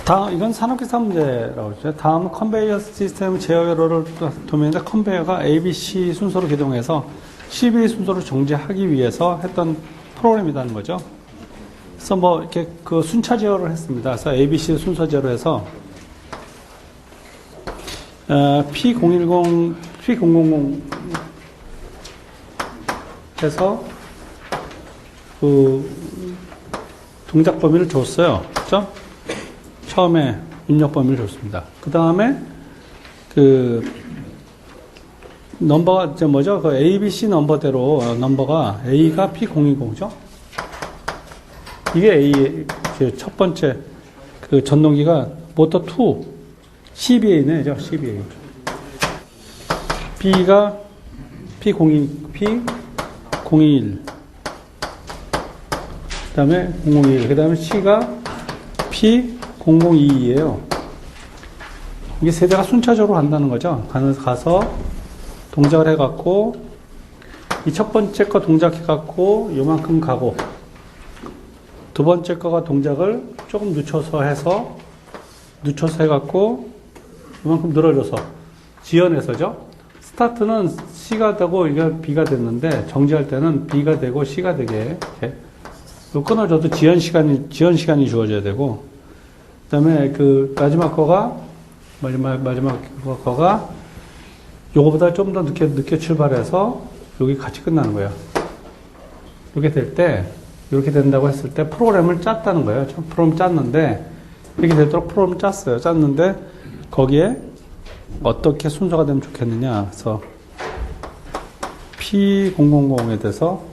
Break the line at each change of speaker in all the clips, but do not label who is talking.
다음, 이건 산업기사 문제라고 하죠. 다음 컨베이어 시스템 제어를 도면인데 컨베이어가 ABC 순서로 기동해서 CB 순서로 정지하기 위해서 했던 프로그램이라는 거죠. 그래서 뭐 이렇게 그 순차 제어를 했습니다. 그래서 ABC 순서 제어로 해서 P010, P000 해서 그 동작 범위를 줬어요. 그죠? 처음에 입력 범위를 줬습니다. 그 다음에 그 넘버가 이제 뭐죠? 그 ABC 넘버대로 넘버가 A가 P010죠? 이게 A 첫 번째 그 전동기가 모터 2 CBA네죠. CBA. B가 P021 그 다음에 001 그 다음에 C가 P002예요. 이게 세대가 순차적으로 간다는 거죠. 가서 동작을 해갖고 이 첫 번째 거 동작해갖고 요만큼 가고 두 번째 거가 동작을 조금 늦춰서 해갖고 요만큼 늘어져서 지연해서죠. 스타트는 C가 되고 이게 B가 됐는데 정지할 때는 B가 되고 C가 되게 이렇게 끊어져도 지연 시간이 주어져야 되고 그다음에 그 마지막 거가 요거보다 좀 더 늦게 출발해서 여기 같이 끝나는 거예요. 이렇게 된다고 했을 때 프로그램을 짰다는 거예요. 프로그램 짰는데 이렇게 되도록 프로그램 짰어요. 짰는데 거기에 어떻게 순서가 되면 좋겠느냐. 그래서 P000에 대해서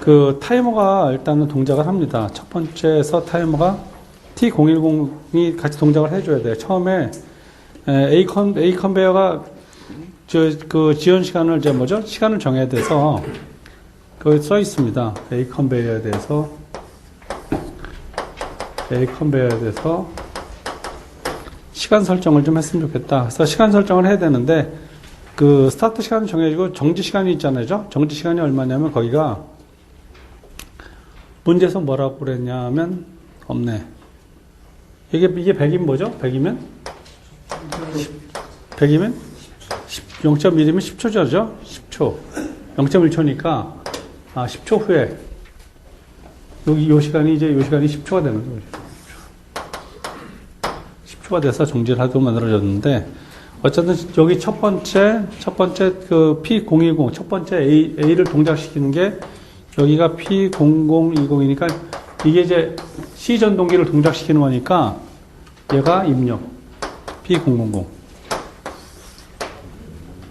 그 타이머가 일단은 동작을 합니다. 첫 번째에서 타이머가 T010이 같이 동작을 해줘야 돼요. 처음에 A 컨베이어가 그 지연 시간을 시간을 정해야 돼서 거기 써 있습니다. A 컨베이어에 대해서 시간 설정을 좀 했으면 좋겠다. 그래서 시간 설정을 해야 되는데 그 스타트 시간은 정해지고 정지 시간이 있잖아요. 정지 시간이 얼마냐면 거기가 문제에서 뭐라고 그랬냐면 없네. 이게 100이면 뭐죠? 100이면 0.1이면 10초죠? 10초. 0.1초니까 10초 후에 요 시간이 10초가 되는 거죠. 10초가 돼서 정지를 하도록 만들어졌는데 어쨌든 여기 첫 번째 그 P010 첫 번째 A를 동작시키는 게 여기가 P0020이니까 이게 이제 C 전동기를 동작시키는 거니까 얘가 입력 P000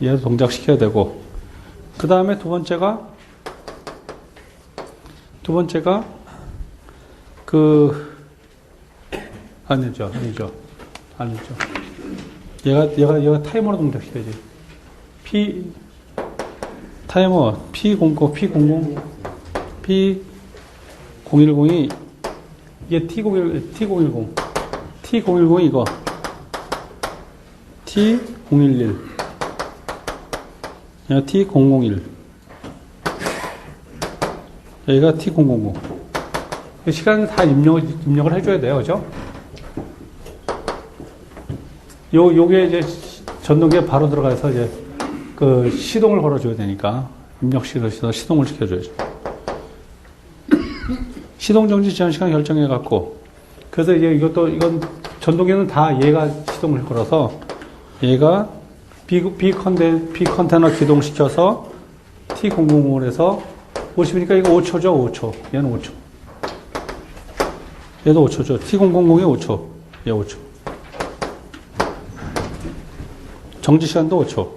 얘도 동작시켜야 되고 그 다음에 두 번째가 아니죠. 얘가 타이머로 동작시켜야지. 타이머 P010 P010이 이게 T010 이거 T011 얘가 T001 여기가 T000 시간을 다 입력을 해줘야 돼요. 그죠? 요게 이제 전동기에 바로 들어가서 이제 그 시동을 걸어줘야 되니까 입력실에서 시동을 시켜줘야죠. 시동 정지 지연 시간 결정해갖고 그래서 이제 이건 전동기는 다 얘가 시동을 걸어서 얘가 B 컨테너 기동시켜서 T000에서 50이니까 이거 5초죠. 5초. 얘는 5초. 얘도 5초죠. T000에 5초. 얘 5초. 정지 시간도 5초.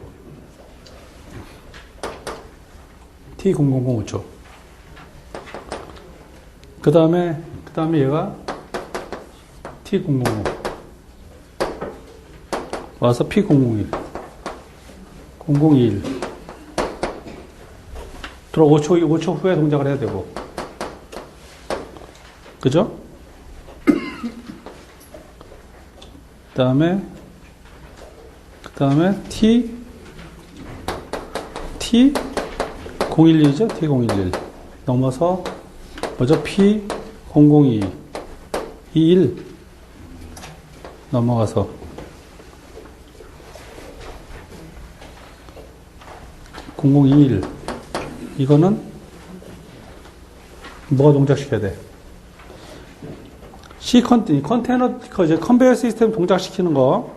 T000 5초. 그 다음에 얘가 T000 와서 P001 001 들어 5초 후에 동작을 해야 되고 그죠? 그 다음에 011이죠? T011. 넘어서, 뭐죠? P002. 21. 넘어가서. (0021) 이거는 뭐가 동작시켜야 돼? C 컨테이너 이제 컨베이어 시스템 동작시키는 거.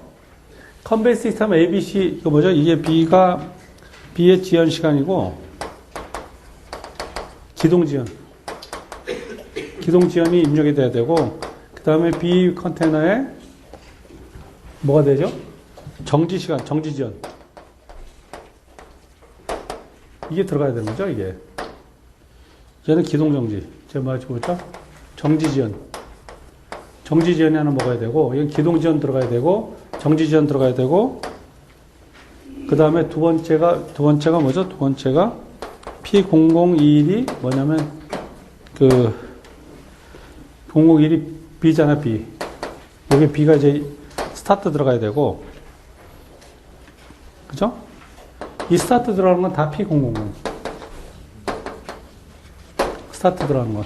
컨베이어 시스템 ABC 이거 뭐죠? 이게 B의 지연 시간이고 기동 지연이 입력이 돼야 되고 그 다음에 B 컨테이너에 뭐가 되죠? 정지 지연. 이게 들어가야 되는 거죠, 이게. 얘는 기동정지. 제가 말해보죠? 정지지연. 정지지연이 하나 먹어야 되고, 이건 기동지연 들어가야 되고, 정지지연 들어가야 되고, 그 다음에 두 번째가 뭐죠? 두 번째가 P0021이 뭐냐면, 0021이 B잖아, B. 여기 B가 이제 스타트 들어가야 되고, 그죠? 이 스타트 들어가는 건 다 P000. 스타트 들어가는 건.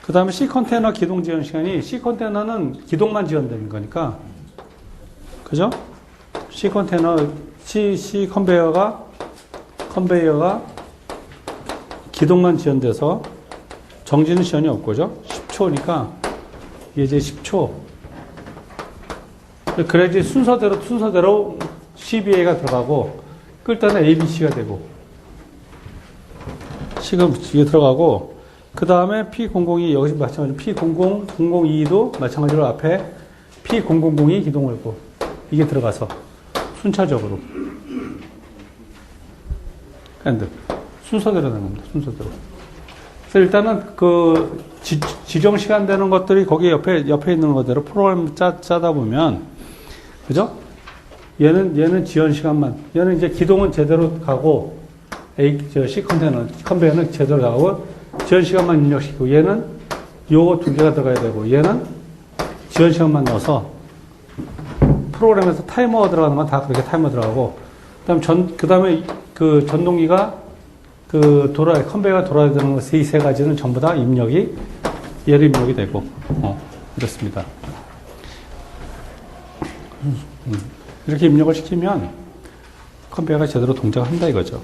그 다음에 C 컨테이너 기동 지연 시간이, C 컨테이너는 기동만 지연되는 거니까, 그죠? C 컨테이너, C 컨베이어가 기동만 지연돼서 정지는 지연이 없고죠? 10초니까, 이게 이제 10초. 그래야지 순서대로 CBA가 들어가고, 끌 때는 ABC가 되고, 지금 이게 들어가고, 그 다음에 P002, 여기서 마찬가지로 P00, 002도 마찬가지로 앞에 P000이 기동을 했고, 이게 들어가서, 순차적으로. 엔드. 순서대로 되는 겁니다, 순서대로. 그래서 일단은 지정 시간 되는 것들이 거기 옆에 있는 것대로 프로그램 짜다 보면, 그죠? 얘는 지연 시간만. 얘는 이제 기동은 제대로 가고, C 컨베이어는 제대로 가고, 지연 시간만 입력시키고, 얘는 요거 두 개가 들어가야 되고, 얘는 지연 시간만 넣어서, 프로그램에서 타이머가 들어가는 건 다 그렇게 타이머 들어가고, 그 다음에 그 전동기가 컨베이어가 돌아야 되는 것, 이 세 가지는 전부 다 얘를 입력이 되고, 이렇습니다. 이렇게 입력을 시키면 컨베이어가 제대로 동작을 한다 이거죠.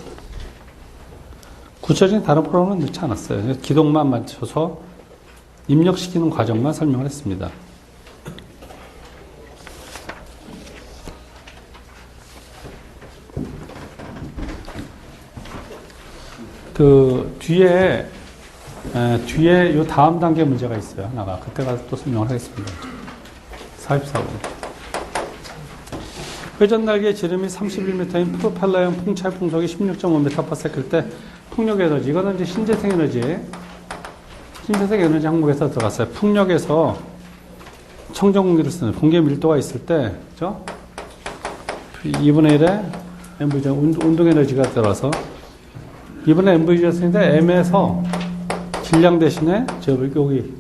구체적인 다른 프로그램은 넣지 않았어요. 기동만 맞춰서 입력시키는 과정만 설명을 했습니다. 뒤에 요 다음 단계 문제가 있어요. 하나가. 그때 가서 또 설명을 하겠습니다. 44번. 회전 날개 지름이 31m인 프로펠러형 풍차의 풍속이 16.5m/s일 때 풍력 에너지. 이거는 이제 신재생 에너지 항목에서 들어갔어요. 풍력에서 청정 공기를 쓰는 공기의 밀도가 있을 때, 그죠? 2분의 1의 MV, 운동 에너지가 들어서 2분의 MV가 쓰는데 M에서 질량 대신에, 여기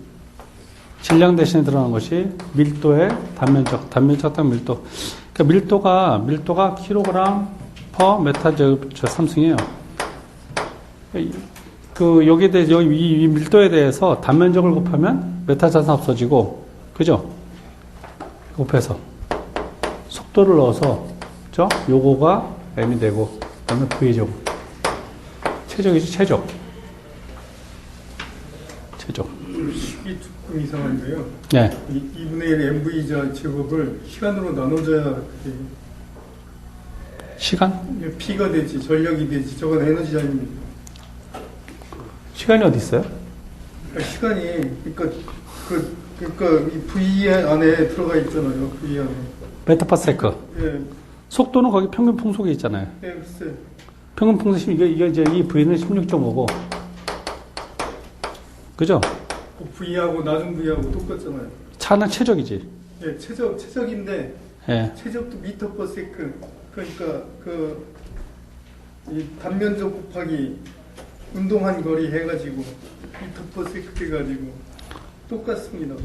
질량 대신에 들어가는 것이 밀도의 단면적 밀도. 그러니까 밀도가 킬로그램 퍼 메타 삼승이에요. 여기에 대해서, 이 밀도에 대해서 단면적을 곱하면 메타 자산 없어지고, 그죠? 곱해서. 속도를 넣어서, 그죠? 요거가 M이 되고, 그 다음에 V제곱. 최적이지, 최적.
식이 조금 이상한데요.
네.
2분의 1 MV 제곱을 시간으로 나눠줘야 그게
시간?
P가 되지, 전력이 되지. 저건 에너지 아닙니다.
시간이 어디 있어요?
그러니까 시간이, 그러니까 이 V 안에 들어가 있잖아요. V 안에.
메타파세크.
예.
속도는 거기 평균 풍속에 있잖아요.
예, 글쎄.
평균 풍속, 이게 이제 이 V는 16.5고. 그죠?
V하고 낮은 V하고 똑같잖아요.
차는 최적이지.
예, 최적인데,
예.
최적도 미터 퍼 세컨. 그러니까, 이 단면적 곱하기 운동한 거리 해가지고, 미터 퍼 세컨 해가지고, 똑같습니다.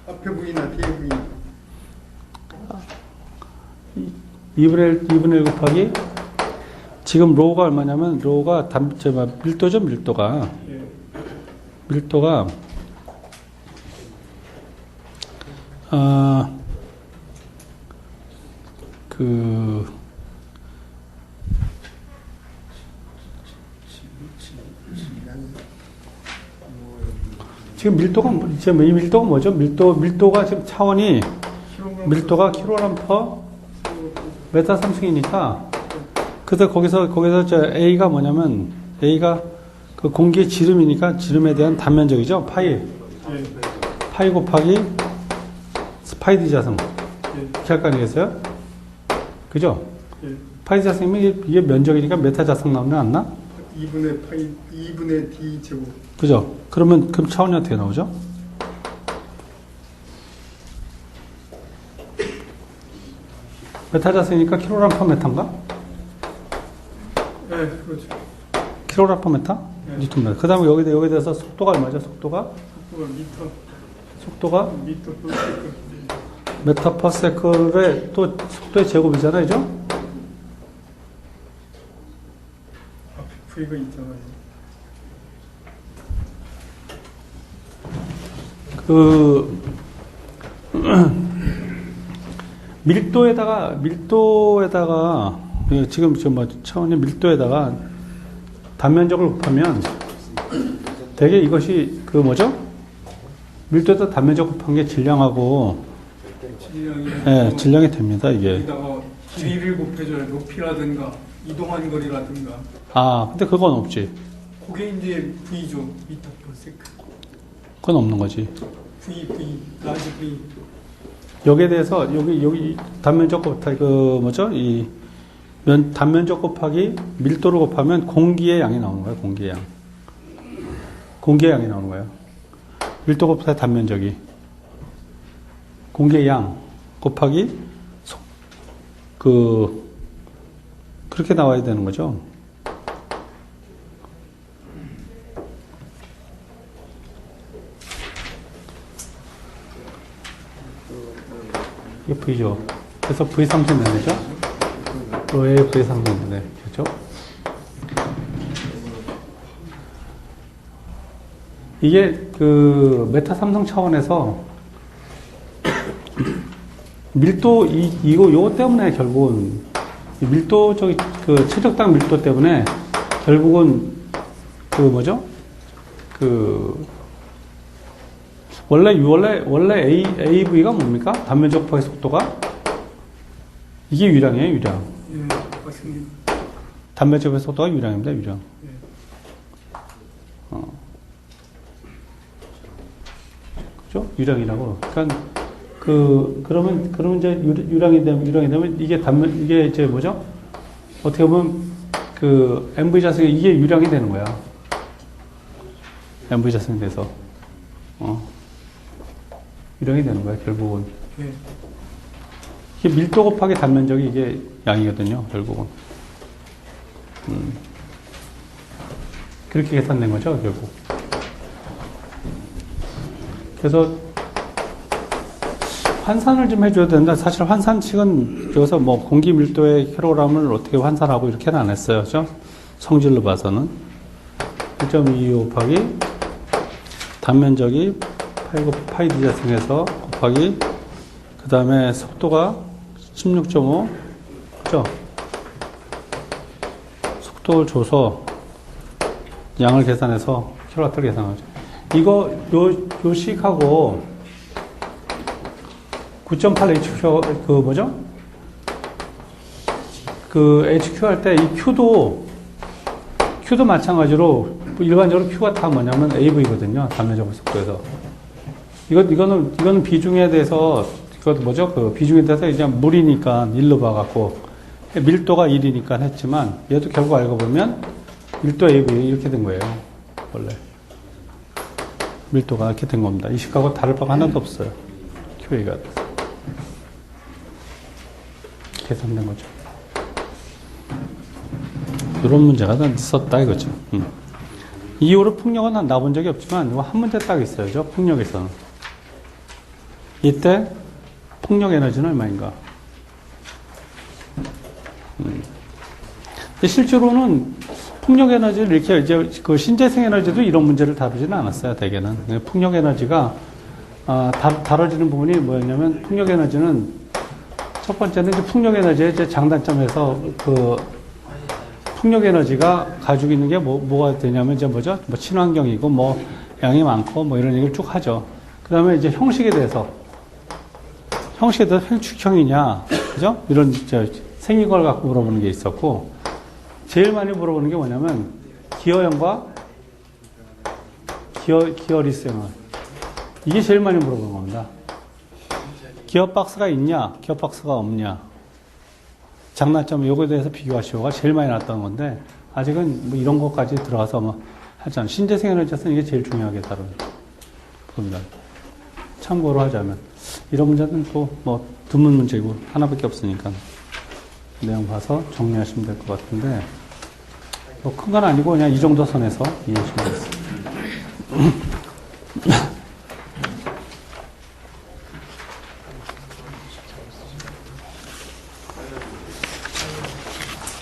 앞에 V나 뒤에 V나.
2분의 1 곱하기 지금 로우가 얼마냐면 로우가 밀도죠, 밀도가.
예.
밀도가 그 지금 밀도가 지금 이 밀도가 뭐죠? 밀도가 지금 차원이 밀도가 킬로그램 퍼 메타 삼승이니까 그래서 거기서 저 A가 뭐냐면 A가 그 공기의 지름이니까 지름에 대한 단면적이죠. 파이.
예.
파이 곱하기 파이 D 자승.
예.
이렇게 할 거 아니겠어요? 그죠?
예.
파이 D 자승이면 이게 면적이니까 메타 자승 나오지 않나?
2분의 D 제곱.
그죠? 그럼 차원이 어떻게 나오죠? 메타 자승이니까 킬로그램 퍼 메타인가?
예, 그렇죠.
킬로그램 퍼 메타?
네.
뉴턴 메타. 그 다음에 여기에 대해서 속도가 얼마죠? 속도가
미터 per second.
메타 퍼 세컨의 또 속도의 제곱이잖아요, 그죠?
앞에 V가 있잖아요.
그 밀도에다가 지금 뭐 차원의 밀도에다가 단면적을 곱하면 되게 이것이 그 뭐죠? 밀도에다 단면적 곱한 게 질량하고 질량이 됩니다, 이게.
여기다가 길이를 곱해줘요. 높이라든가 이동한 거리라든가.
근데 그건 없지.
그게 이제 V죠. 미터 per second.
그건 없는 거지.
V, 라지 V.
여기에 대해서 여기 단면적 곱하기 단면적 곱하기 밀도를 곱하면 공기의 양이 나오는 거예요. 공기의 양이 나오는 거예요. 밀도 곱하기 단면적이 공기의 양 곱하기 그렇게 나와야 되는 거죠. 이게 V죠. 그래서 V 상승 되죠? 로의 V 상승 되네. 그렇죠? 이게 그 메타 삼성 차원에서 밀도 요거 때문에 결국은 밀도적 그 최적당 밀도 때문에 결국은 그 뭐죠? 원래 AV가 뭡니까? 단면적 파의 속도가 이게 유량이에요, 유량.
예, 맞습니다.
단면적 파의 속도가 유량입니다, 유량.
예.
그죠? 유량이라고. 그러니까 그러면 이제 유량이 되면 이게 이제 뭐죠? 어떻게 보면 그 MV 자승이 이게 유량이 되는 거야. MV 자승이 돼서 유량이 되는 거야, 결국은.
예.
이게 밀도 곱하기 단면적이 이게 양이거든요, 결국은. 그렇게 계산된 거죠, 결국. 그래서 환산을 좀 해줘야 되는데, 사실 환산칙은 여기서 뭐 공기 밀도의 킬로그램을 어떻게 환산하고 이렇게는 안 했어요, 그죠? 성질로 봐서는. 1.22 곱하기 단면적이 파이 D 자승해서 곱하기 그 다음에 속도가 16.5 그죠? 속도를 줘서 양을 계산해서 킬로와트를 계산하죠. 이거 요 식하고 9.8 HQ 그 뭐죠? 그 HQ 할 때 이 Q도 마찬가지로 일반적으로 Q가 다 뭐냐면 AV거든요. 단면적 속도에서. 이거는 비중에 대해서 이거 뭐죠? 그 비중에 대해서 이제 물이니까 1로 봐갖고 밀도가 1이니까 했지만 얘도 결국 알고 보면 밀도 AV 이렇게 된 거예요. 원래 밀도가 이렇게 된 겁니다. 이 식하고 다를 바가 하나도 없어요. QA가 계산된 거죠. 이런 문제가 있었다 이거죠. 이후로 풍력은 나본 적이 없지만 이거 한 문제 딱 있어요. 저 풍력에서는. 이때 풍력 에너지는 얼마인가? 근데 실제로는 풍력 에너지를 이렇게 이제 그 신재생 에너지도 이런 문제를 다루지는 않았어요, 대개는. 풍력 에너지가, 다뤄지는 부분이 뭐였냐면, 풍력 에너지는 첫 번째는 이제 풍력 에너지의 이제 장단점에서 그 풍력 에너지가 가지고 있는 게 뭐가 되냐면 이제 뭐죠? 뭐 친환경이고 뭐 양이 많고 뭐 이런 얘기를 쭉 하죠. 그 다음에 이제 형식에 대해서 횡축형이냐, 그죠? 이런 생긴 걸 갖고 물어보는 게 있었고, 제일 많이 물어보는 게 뭐냐면 기어형과 기어리스형을, 이게 제일 많이 물어보는 겁니다. 기어박스가 있냐, 기어박스가 없냐, 장단점 요거에 대해서 비교하시오가 제일 많이 나왔던 건데, 아직은 뭐 이런 것까지 들어가서 뭐 하잖아요. 신재생 에너지에서는 이게 제일 중요하게 다루는 겁니다. 참고로 하자면 이런 문제는 또 뭐 드문 문제고 하나밖에 없으니까 내용 봐서 정리하시면 될 것 같은데, 뭐 큰 건 아니고 그냥 이 정도 선에서 이해하시면 되겠습니다.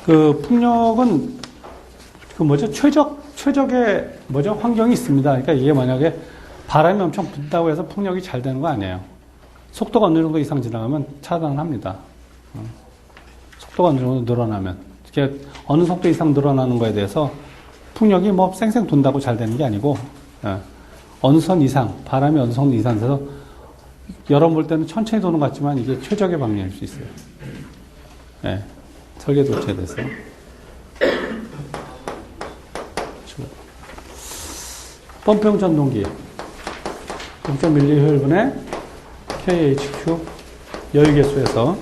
그 풍력은 그 뭐죠? 최적의 뭐죠? 환경이 있습니다. 그러니까 이게 만약에 바람이 엄청 분다고 해서 풍력이 잘 되는 거 아니에요. 속도가 어느 정도 이상 지나가면 차단을 합니다. 속도가 어느 정도 늘어나면. 이게 어느 속도 이상 늘어나는 거에 대해서 풍력이 뭐 쌩쌩 돈다고 잘 되는 게 아니고, 어느 선 이상, 바람이 어느 선 이상 돼서 여러 볼 때는 천천히 도는 것 같지만 이게 최적의 방향일 수 있어요. 네. 설계 도체에 대해서. 펌프용 전동기 0.1 효율분의 KHQ 여유계수에서,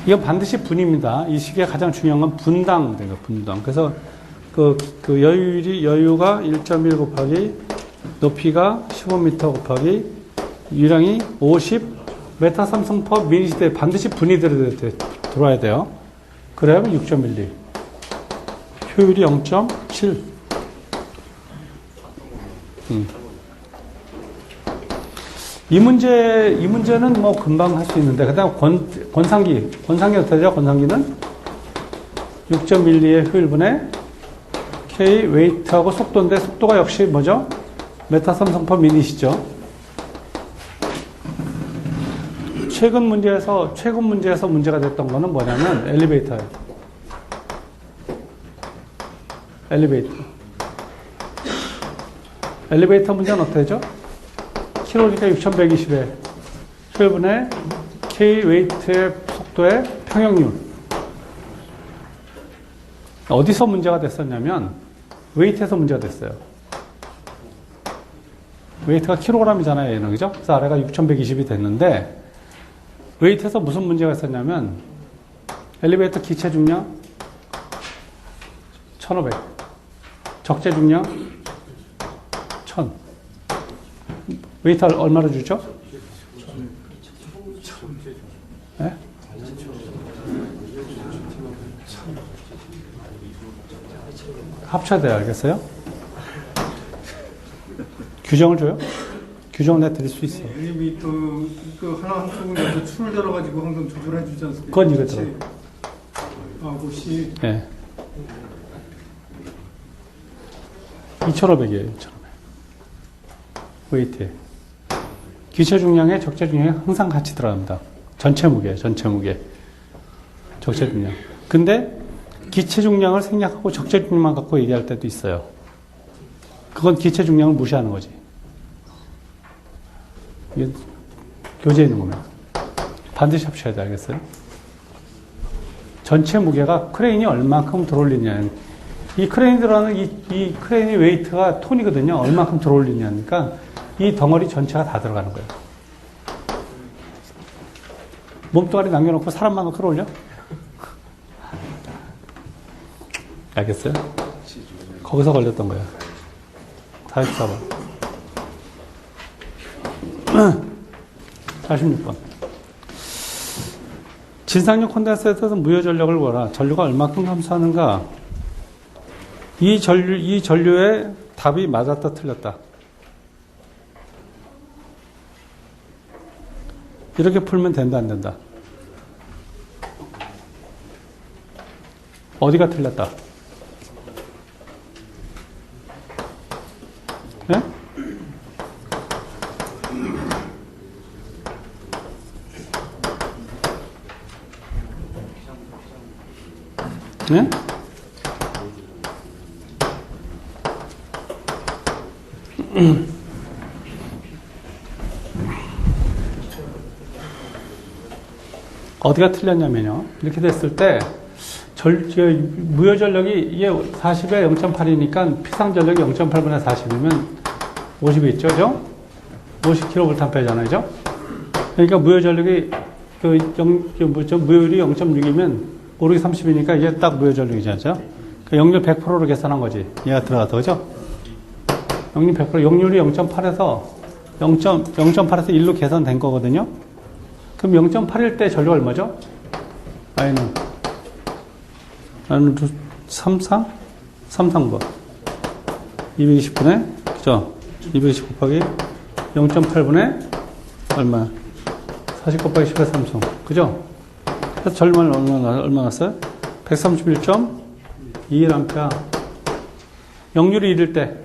이건 반드시 분입니다. 이 시기에 가장 중요한 건 분당, 분당. 그래서 그 여유가 1.1 곱하기 높이가 15m 곱하기 유량이 50 메타 삼성 퍼 미니시대에 반드시 분이 들어와야 돼요. 그래야 6.12. 효율이 0.7. 이 문제는 뭐 금방 할 수 있는데, 그 다음 권상기 어떻게 되죠? 권상기는 6.12의 효율분의 K 웨이트하고 속도인데, 속도가 역시 뭐죠? 메타 삼성 퍼 미닛이죠. 최근 문제에서 문제가 됐던 거는 뭐냐면 엘리베이터예요. 엘리베이터 문제는 어떻게 되죠? 킬로니까 6120에 효율분의 K 웨이트의 속도의 평형률. 어디서 문제가 됐었냐면 웨이트에서 문제가 됐어요. 웨이트가 킬로그램이잖아요, 얘는. 그죠? 그래서 아래가 6120이 됐는데, 웨이트에서 무슨 문제가 있었냐면, 엘리베이터 기체 중량 1500, 적재 중량 1000. 웨이트 얼마로 주죠? 네? 합쳐야 돼요, 알겠어요? 규정을 줘요? 규정을 내드릴 수 있어.
엘리베이터 그 하나 한쪽은 추를 달아가지고 항상 조절해 주지 않습니까?
그건 이거더라.
그것이.
네. 2,500이에요, 2,500. 웨이트에. 기체 중량에 적재 중량이 항상 같이 들어갑니다. 전체 무게. 적재 중량. 근데 기체 중량을 생략하고 적재 중량만 갖고 얘기할 때도 있어요. 그건 기체 중량을 무시하는 거지. 이게 교재에 있는 겁니다. 반드시 합쳐야 돼, 알겠어요? 전체 무게가 크레인이 얼만큼 들어올리냐. 이 크레인이 들어가는 이 크레인의 웨이트가 톤이거든요. 얼만큼 들어올리냐니까 이 덩어리 전체가 다 들어가는 거예요. 몸뚱아리 남겨놓고 사람만 끌어올려? 알겠어요? 거기서 걸렸던 거예요. 다시 써봐. 46번. 진상용 콘덴서에서 무효 전력을 보라. 전류가 얼마큼 감소하는가? 이 전류의 답이 맞았다, 틀렸다. 이렇게 풀면 된다, 안 된다? 어디가 틀렸다? 네? 네? 어디가 틀렸냐면요. 이렇게 됐을 때, 무효 전력이 이게 40에 0.8이니까 피상전력이 0.8분의 40이면 50이 있죠, 그죠? 50kVA잖아요, 그죠? 그러니까 무효 전력이 무효율이 0.6이면 5르기 30이니까 이게 딱 무효 전력이죠, 그죠? 그 역률 100%로 계산한 거지. 얘가 들어가서, 그죠? 역률 100%, 역률이 0.8에서 0.8에서 1로 계산된 거거든요. 그럼 0.8일 때 전력 얼마죠? I는 33? 33번. 220분의, 그죠? 220 곱하기 0.8분의 얼마? 40 곱하기 10의 3승. 그죠? 그래서 전력은 얼마 났어요? 131.21A. 역률이 1일 때.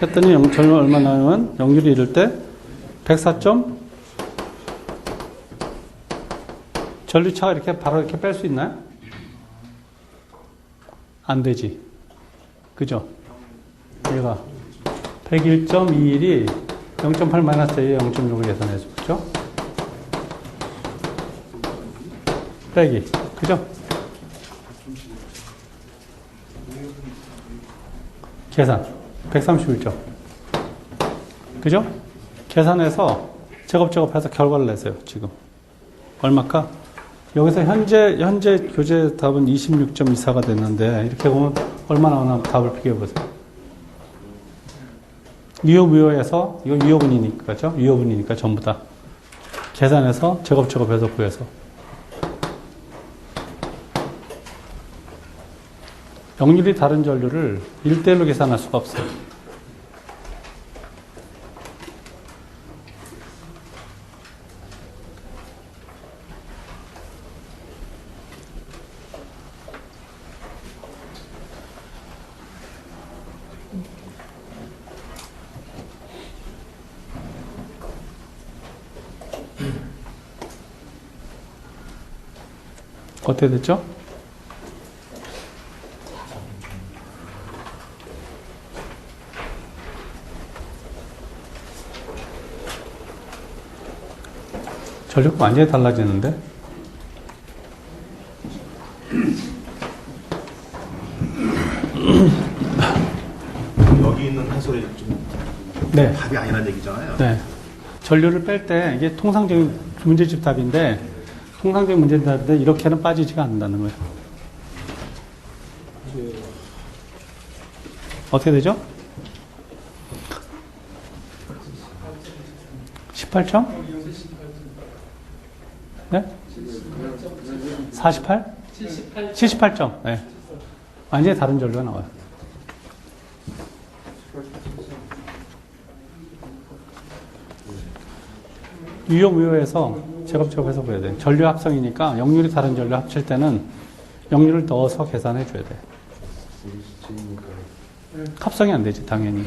했더니 전력 얼마 나오면 역률이 이럴 때 104. 전류차가 이렇게 바로 이렇게 뺄 수 있나요? 안 되지. 그죠? 얘가 101.21이 0.8 마이너스 A에 0.6을 계산해서 그죠? 빼기. 그죠? 계산. 131점. 그죠? 계산해서 제곱해서 결과를 내세요, 지금. 얼마까? 여기서 현재 교재 답은 26.24가 됐는데, 이렇게 보면 얼마 나오나 답을 비교해 보세요. 유효무효에서, 이거 유효분이니까, 그죠? 유효분이니까 전부 다. 계산해서 제곱해서 구해서. 역률이 다른 전류를 1대1로 계산할 수가 없어요. 어떻게 됐죠? 전력이 완전히 달라지는데?
여기 있는 해설이 좀
네.
답이 아니라는 얘기잖아요.
네. 전류를 뺄 때 이게 통상적인 문제집 답인데, 통상적인 문제집 답인데 이렇게는 빠지지가 않는다는 거예요. 어떻게 되죠? 18점? 네? 48? 78점. 네. 완전히 다른 전류가 나와요. 유효무효에서 제곱해서 보여야 돼요. 전류 합성이니까 역률이 다른 전류 합칠 때는 역률을 넣어서 계산해 줘야 돼. 합성이 안 되지, 당연히.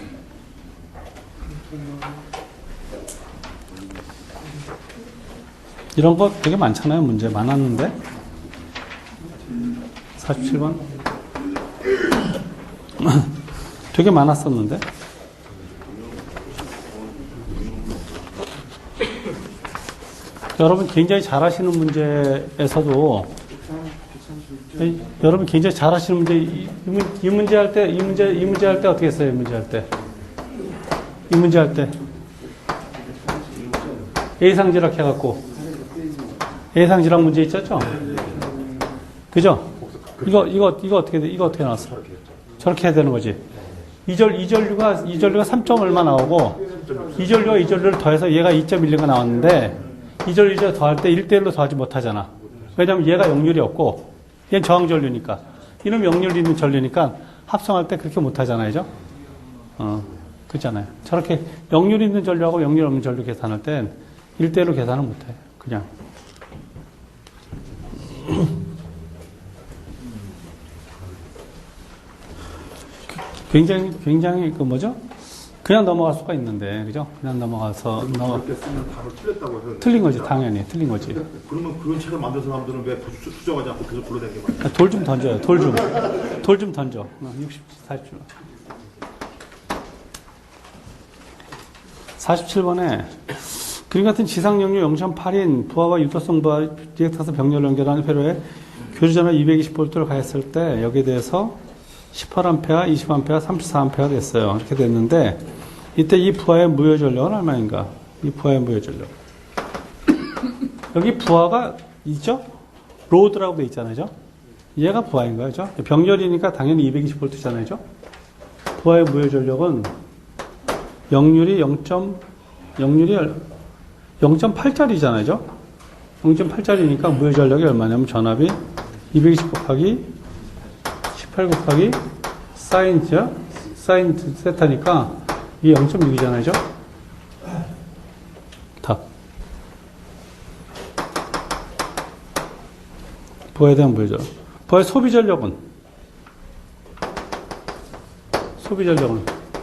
이런 거 되게 많잖아요, 문제. 많았는데. 47번. 되게 많았었는데. 여러분 굉장히 잘하시는 문제에서도 여러분 굉장히 잘하시는 문제 이 문제 할 때 이 문제 할 때 어떻게 했어요? 이 문제 할 때 A상지락 해갖고 A상지락 문제 있었죠? 그죠? 이거 어떻게 돼? 이거 어떻게 나왔어? 저렇게 해야 되는 거지. 이전류가 3점 얼마 나오고 이전류와 이전류를 더해서 얘가 2.1가 나왔는데 이전류 더할 때 1대1로 더하지 못하잖아. 왜냐면 얘가 역률이 없고 얘는 저항전류니까. 이놈 역률이 있는 전류니까 합성할 때 그렇게 못하잖아요. 그죠? 그렇잖아요. 저렇게 역률이 있는 전류하고 역률 없는 전류 계산할 땐 1대1로 계산을 못해. 그냥. 굉장히 그 뭐죠? 그냥 넘어갈 수가 있는데, 그죠? 그냥 넘어가서
그렇게 쓰면 바로 틀렸다고 해서
틀린 거지, 당연히 틀린 거지.
그러면 그런 책을 만든 사람들은 왜 수정하지 않고 계속 불러대게 말이야?
돌 좀 던져요. 돌 좀 던져. 60, 40줄. 47번에 그림 같은 지상 역류 0.8인 부하와 유도성 부하 리액터에서 병렬을 연결하는 회로에 교주전압 220V를 가했을 때 여기에 대해서 18A, 20A, 34A가 됐어요. 이렇게 됐는데 이때 이 부하의 무효 전력은 얼마인가? 이 부하의 무효 전력. 여기 부하가 있죠? 로드라고 돼 있잖아요. 얘가 부하인 거죠. 병렬이니까 당연히 220V잖아요. 부하의 무효 전력은 역률이 0.8짜리잖아요. 0.8짜리니까 무효 전력이 얼마냐면 전압이 220 곱하기 18 곱하기 사인죠? 사인 세타니까 이게 0.6이잖아요. 답. 부하에 대한 무효 전력. 부하의 소비 전력은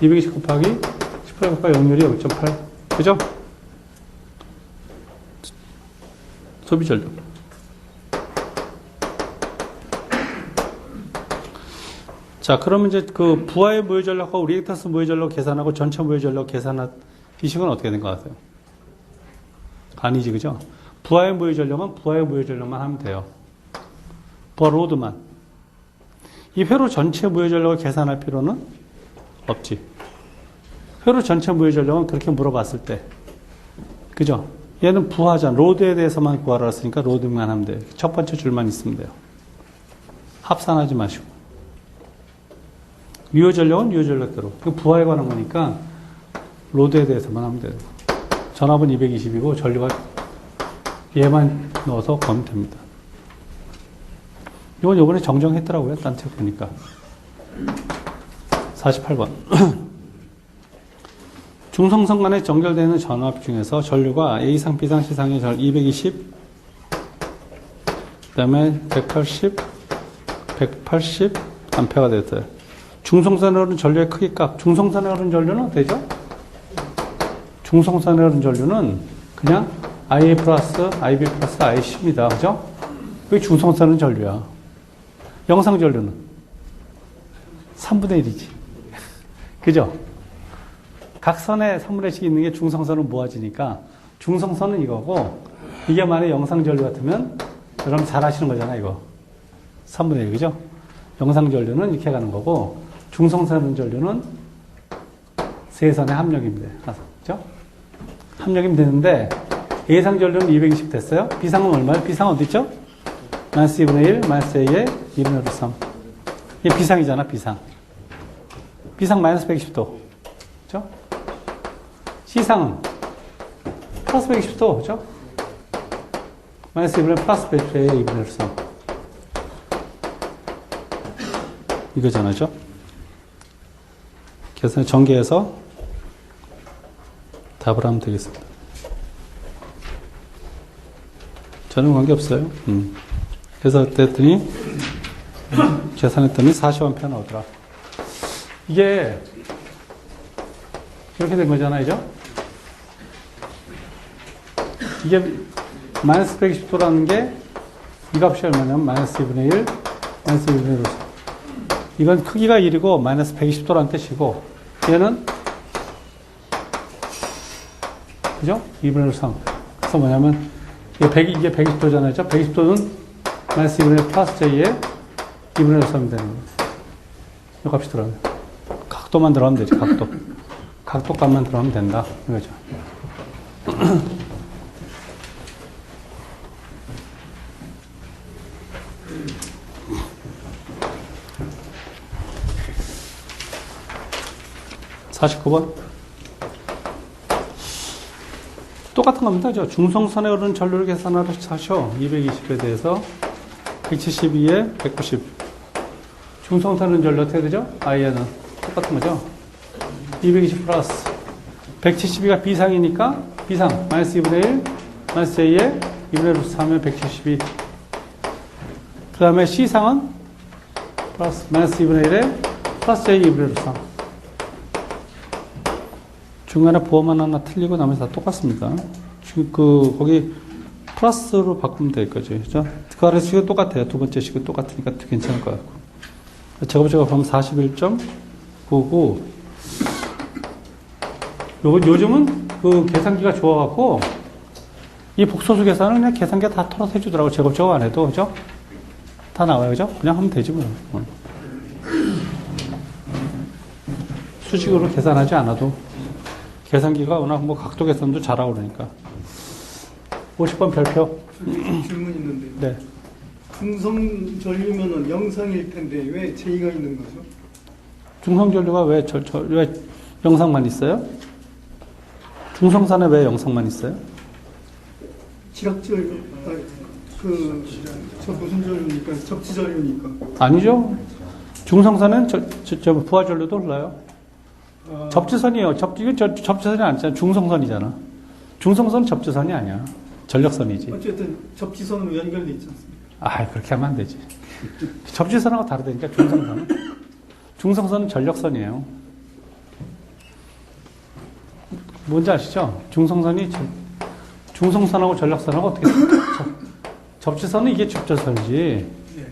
220 곱하기 18 곱하기 역률이 0.8. 그죠? 소비 전력. 자, 그러면 이제 그 부하의 무효 전력하고 리액턴스 무효 전력 계산하고 전체 무효 전력 계산한 이 식은 어떻게 된 것 같아요? 아니지, 그죠? 부하의 무효 전력은 부하의 무효 전력만 하면 돼요. 부하 로드만. 이 회로 전체 무효 전력을 계산할 필요는 없지. 회로 전체 무효 전력은 그렇게 물어봤을 때. 그죠? 얘는 부하잖아. 로드에 대해서만 구하라 했으니까 로드만 하면 돼요. 첫 번째 줄만 있으면 돼요. 합산하지 마시고. 유효 전력은 유효 전력대로. 부하에 관한 거니까 로드에 대해서만 하면 돼요. 전압은 220이고 전류가 얘만 넣어서 구하면 됩니다. 이건 요번에 정정했더라고요. 딴 책 보니까. 48번. 중성선 간에 연결되는 전압 중에서 전류가 A상, B상, C상의 전 220, 그 다음에 180 암페어가 됐어요. 중성선에 흐르는 전류의 크기값. 중성선에 흐르는 전류는 되죠? 중성선에 흐르는 전류는 그냥 IA 플러스 IB 플러스 IC입니다. 그죠? 그게 중성선은 전류야. 영상 전류는 3분의 1이지. 그죠? 각 선에 3분의 1씩 있는 게 중성선은 모아지니까 중성선은 이거고 이게 만약에 영상 전류 같으면 여러분 잘 아시는 거잖아, 이거. 3분의 1, 그죠? 영상 전류는 이렇게 가는 거고 중성선 전류는 세 선의 합력입니다. 그죠? 합력이면 되는데 A상 전류는 220 됐어요. B상은 얼마예요? B상 어디 있죠? 마이너스 2분의 1, 마이너스 A의 2분의 3. 이게 B상이잖아, B상. B상 마이너스 120도. 그죠? C상은 플러스 120도. 그죠? 마이너스 2분의 플러스 120A의 2분의 3. 이거잖아요. 그죠? 그래서 전개해서 답을 하면 되겠습니다. 저는 관계없어요. 그래서 그랬더니 계산했더니 40A 나오더라. 이게 이렇게 된 거잖아요. 그죠? 이게 마이너스 120도라는 게 이 값이 얼마냐면 마이너스 2분의 1, 마이너스 2분의 1. 이건 크기가 1이고 마이너스 120도라는 뜻이고 얘는 그죠? 2분의 3. 그래서 뭐냐면 이게 120도잖아요. 120도는 마이너스 2분의 1 플러스 J에 2분의 3이 되는 거예요. 이 값이 들어가면 각도만 들어가면 되지. 각도 값만 들어가면 된다. 이거죠. (49번) 똑같은 겁니다. 중성선에 흐르는 전류를 계산하러 하셔. 220에 대해서 172에 190. 중성선에 흐르는 전류 어떻게 되죠? IN은 똑같은 거죠. 220 플러스 172가 비상이니까 비상 마이너스 2분의 1 마이너스 J에 2분의 루트 3은 172. 그 다음에 C상은 플러스 마이너스 2분의 1에 플러스 J 2분의 루트 3. 중간에 부호만 하나 틀리고 나머지 다 똑같습니다. 지금 거기 플러스로 바꾸면 될 거죠. 그죠? 그 아래 식은 똑같아요. 두 번째 식은 똑같으니까 괜찮을 것 같고. 제곱제곱 하면 41.99. 요즘은 그 계산기가 좋아갖고, 이 복소수 계산은 그냥 계산기가 다 털어서 해주더라고. 제곱제곱 안 해도. 그죠? 다 나와요. 그죠? 그냥 하면 되지 뭐. 수직으로 계산하지 않아도. 계산기가 워낙 뭐 각도 계산도 잘하고 그러니까. 50번 별표.
질문 있는데.
네.
중성 전류면은 영상일 텐데 왜 J가 있는 거죠?
중성전류가 왜 영상만 있어요? 중성산에 왜 영상만 있어요?
지락전류, 저 무슨 전류니까? 접지전류니까.
아니죠. 중성산은 부하전류도 흘러요.
아,
접지선이에요. 이건 접지선이 아니잖아. 중성선이잖아. 중성선은 접지선이 아니야. 전력선이지.
어쨌든 접지선으로 연결돼 있지 않습니까?
아, 그렇게 하면 안 되지. 접지선하고 다르다니까, 중성선은. 중성선은 전력선이에요. 뭔지 아시죠? 중성선하고 전력선하고 어떻게 접지선은 이게 접지선이지.
네.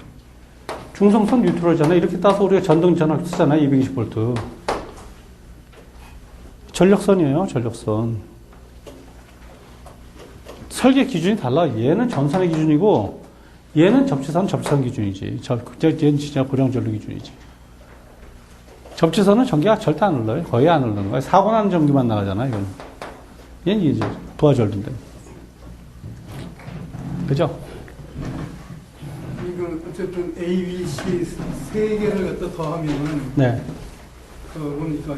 중성선 뉴트럴이잖아. 이렇게 따서 우리가 전등 전압 쓰잖아. 220V. 전력선이에요. 전력선. 설계 기준이 달라. 얘는 전선의 기준이고 얘는 접지선 기준이지. 얘는 진짜 고정전류 기준이지. 접지선은 전기가 절대 안 흘러요. 거의 안 흐르는 거야. 사고 나는 전기만 나가잖아. 이건. 얘는 이제 부하전류인데. 그죠?
이거 어쨌든 A, B, C 세 개를 갖다 더하면
네.
보니까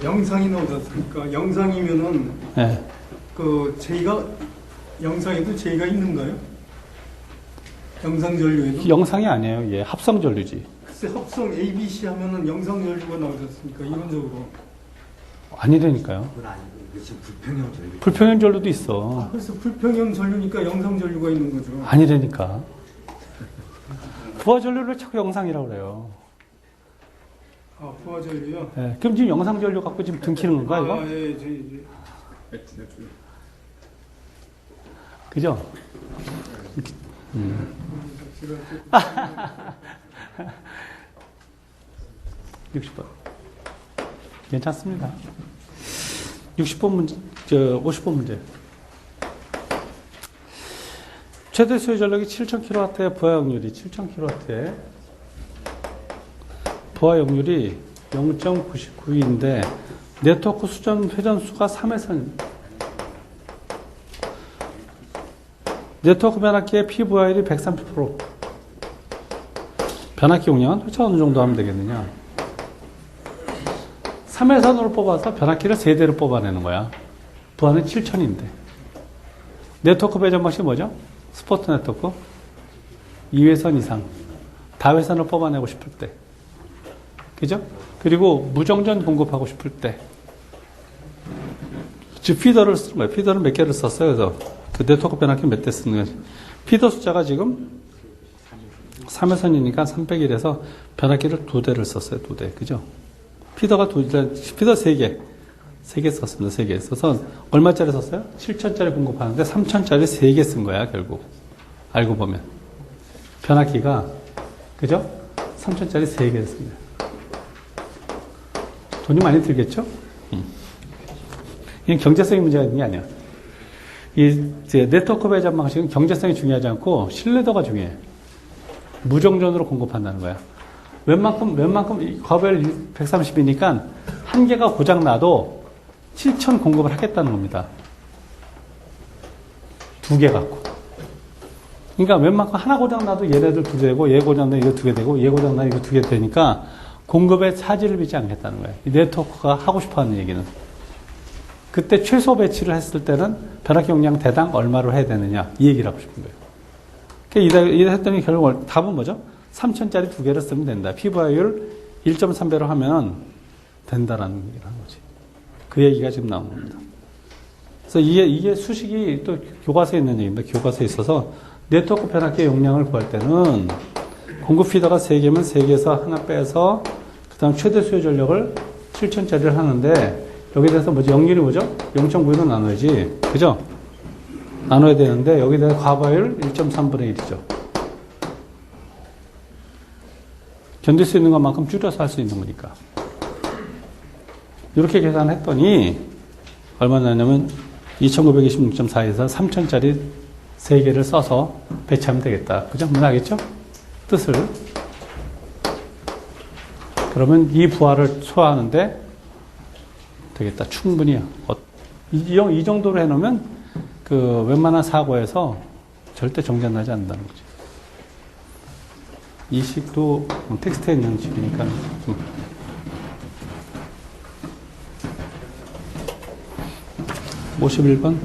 영상이 나오지 않습니까? 영상이면은
네.
J가 영상에도 J가 있는가요? 영상 전류에도?
영상이 아니에요. 얘 합성 전류지.
글쎄 합성 A, B, C 하면은 영상 전류가 나오지 않습니까? 이론적으로.
아니라니까요.
그건 아니고 이게 지금 불평형 전류.
불평형 전류도 있어.
그래서 불평형 전류니까 영상 전류가 있는 거죠.
아니라니까. 부하 전류를 자꾸 영상이라고 그래요.
아, 부하 전류요?
예, 그럼 지금 영상 전류 갖고 지금 등키는 건가, 이거?
아, 예,
그죠? 60번. 괜찮습니다. 60번 문제, 50번 문제. 최대 수요 전력이 7000kW의 부하 역률이 7000kW에 부하 역률이 0.99인데 네트워크 회전수가 3에서 네트워크 변압기의 PVR이 130%. 변압기 용량은 도대체 어느 정도 하면 되겠느냐? 3회선으로 뽑아서 변압기를 3대를 뽑아내는 거야. 부하는 7000인데. 네트워크 배전 방식이 뭐죠? 스포트 네트워크. 2회선 이상. 다회선을 뽑아내고 싶을 때. 그죠? 그리고 무정전 공급하고 싶을 때. 즉, 피더를 쓰는 거예요. 피더를 몇 개를 썼어요. 그래서 그 네트워크 변압기 몇 대 쓰는 거예요. 피더 숫자가 지금 3회선이니까 301에서 변압기를 2대를 썼어요. 2대. 그죠? 피더 3개. 3개 썼습니다. 3개 써서 얼마짜리 썼어요? 7천짜리 공급하는데 3천짜리 3개 쓴 거야, 결국. 알고 보면. 변압기가, 그죠? 3천짜리 3개 씁니다. 돈이 많이 들겠죠? 이건 경제성의 문제가 있는 게 아니야. 이제 네트워크 배전 방식은 경제성이 중요하지 않고 신뢰도가 중요해. 무정전으로 공급한다는 거야. 웬만큼 과별 130이니까 한 개가 고장 나도 7천 공급을 하겠다는 겁니다. 2개 갖고. 그러니까 웬만큼 하나 고장 나도 얘네들 2개 되고, 얘 고장 나도 이거 2개 되고, 얘 고장 나도 이거 2개 되니까 공급에 차질을 빚지 않겠다는 거예요. 이 네트워크가 하고 싶어 하는 얘기는. 그때 최소 배치를 했을 때는 변압기 용량 대당 얼마로 해야 되느냐, 이 얘기를 하고 싶은 거예요. 그러니까 이래 했더니 결국 답은 뭐죠? 3천짜리 2개를 쓰면 된다. PVR 1.3배로 하면 된다라는 얘기를 하는 거지. 그 얘기가 지금 나온 겁니다. 그래서 이게 수식이 또 교과서에 있는 얘기입니다. 교과서에 있어서 네트워크 변압기의 용량을 구할 때는 공급 피더가 3개면 3개에서 하나 빼서 그 다음 최대 수요 전력을 7,000짜리를 하는데 여기에 대해서 뭐죠? 역률이 뭐죠? 0.9로 나눠야지. 그죠? 나눠야 되는데 여기에 대해서 과반율 1.3분의 1이죠. 견딜 수 있는 것만큼 줄여서 할 수 있는 거니까. 이렇게 계산했더니 얼마나 나냐면 2926.4에서 3000짜리 3개를 써서 배치하면 되겠다. 그죠? 문하겠죠? 뜻을. 그러면 이 부하를 소화하는데 되겠다. 충분히요. 이 정도로 해놓으면 그 웬만한 사고에서 절대 정전 나지 않는다는 거죠. 이 식도 텍스트에 있는 식이니까 좀 51번.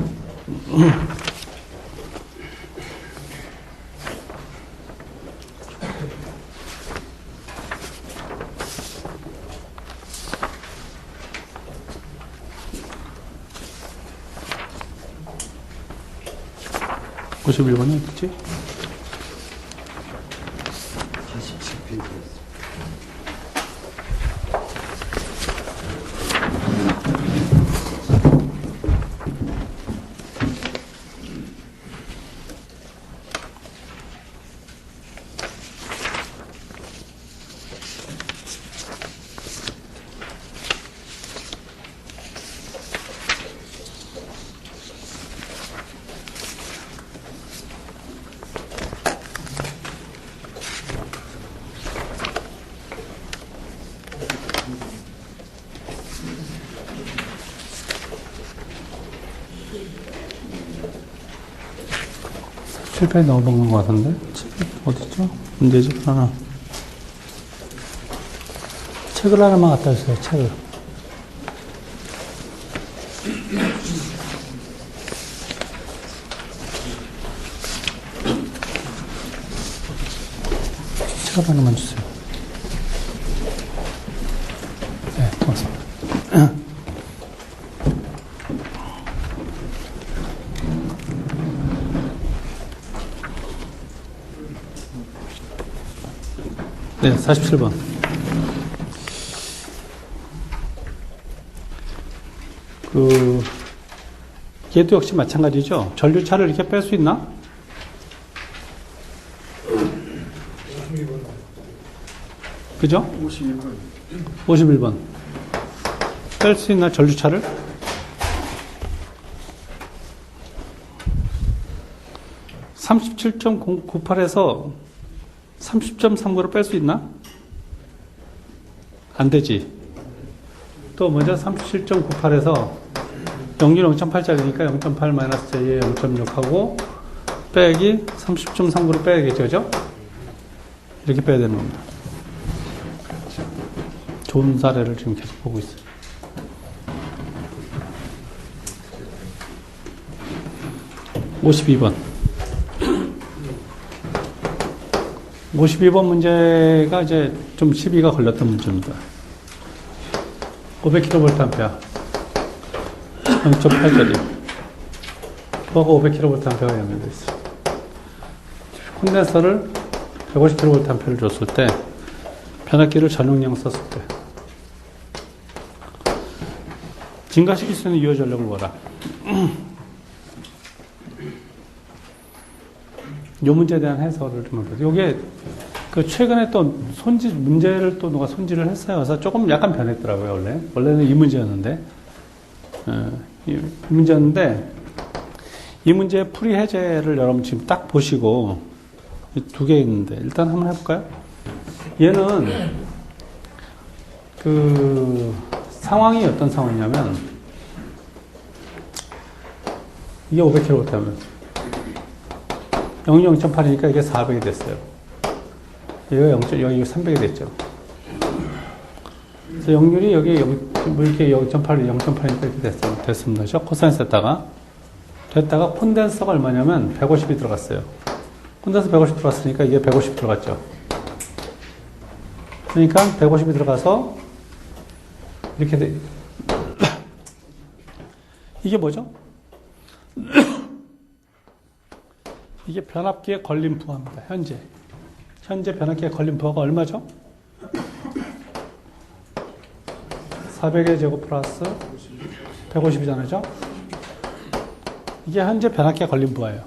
(51번이) 어딨지?
47페이지.
실패에 넣어본 것 같은데? 어딨죠? 문제집 하나. 책을 하나만 갖다 주세요, 책을. 책을 하나만 주세요. 네, 고맙습니다. 네, 47번. 얘도 역시 마찬가지죠. 전류차를 이렇게 뺄 수 있나? 52번. 그죠?
51번.
51번. 뺄 수 있나, 전류차를? (37.98에서) 30.39로 뺄 수 있나? 안 되지. 또 먼저 37.98에서 역률 0.8짜리니까 0.8 마이너스 J에 0.6하고 빼기 30.39로 빼야겠죠, 그죠? 이렇게 빼야 되는 겁니다. 좋은 사례를 지금 계속 보고 있어요. (52번) 52번 문제가 이제 좀 시비가 걸렸던 문제입니다. 500kVA 0.8짜리 부하가 500kVA가 연결되어 있어요. 콘덴서를 150kVA를 줬을 때 변압기를 전용량 썼을 때 증가시킬 수 있는 유효 전력을 뭐라? 이 문제에 대한 해설을 좀 해볼게요. 이게 그 최근에 또 문제를 또 누가 손질을 했어요. 그래서 조금 약간 변했더라고요, 원래는 이 문제였는데. 이 문제였는데, 이 문제의 풀이 해제를 여러분 지금 딱 보시고, 두 개 있는데, 일단 한번 해볼까요? 얘는, 상황이 어떤 상황이냐면, 이게 500kV면, 0.8이니까 이게 400이 됐어요. 여기가 300이 됐죠. 그래서 역률이 여기 이렇게 0.8이니까 이렇게 됐습니다. 코사인스 됐다가 콘덴서가 얼마냐면 150이 들어갔어요. 콘덴서 150 들어갔으니까 이게 150 들어갔죠. 그러니까 150이 들어가서 이렇게 이게 뭐죠? 이게 변압기의 걸림부하입니다. 현재 변압기의 걸림부하가 얼마죠? 400의 제곱 플러스 150이잖아요. 이게 현재 변압기의 걸림부하예요.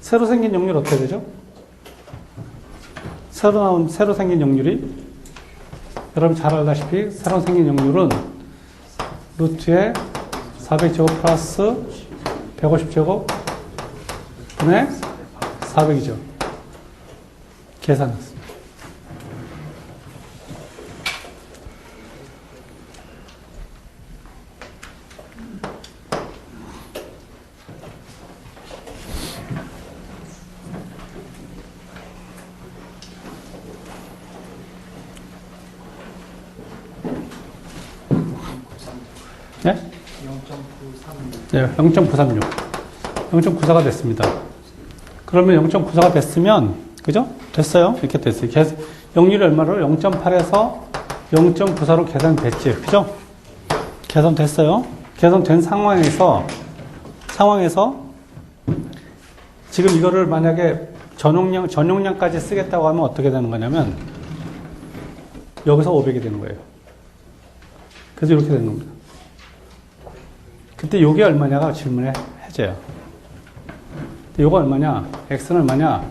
새로 생긴 역률 어떻게 되죠? 새로 생긴 역률이 여러분 잘 알다시피 새로 생긴 역률은 루트에 400제곱 플러스 150제곱 분의 400이죠. 계산했습니다. 네? 0.936. 네, 0.936. 0.94가 됐습니다. 그러면 0.94가 됐으면, 그죠? 됐어요. 이렇게 됐어요. 역률이 얼마로? 0.8에서 0.94로 계산됐지. 그죠? 계산됐어요. 계산된 상황에서 지금 이거를 만약에 전용량까지 쓰겠다고 하면 어떻게 되는 거냐면, 여기서 500이 되는 거예요. 그래서 이렇게 되는 겁니다. 그때 요게 얼마냐가 질문에 해줘요. 요거 얼마냐? x는 얼마냐?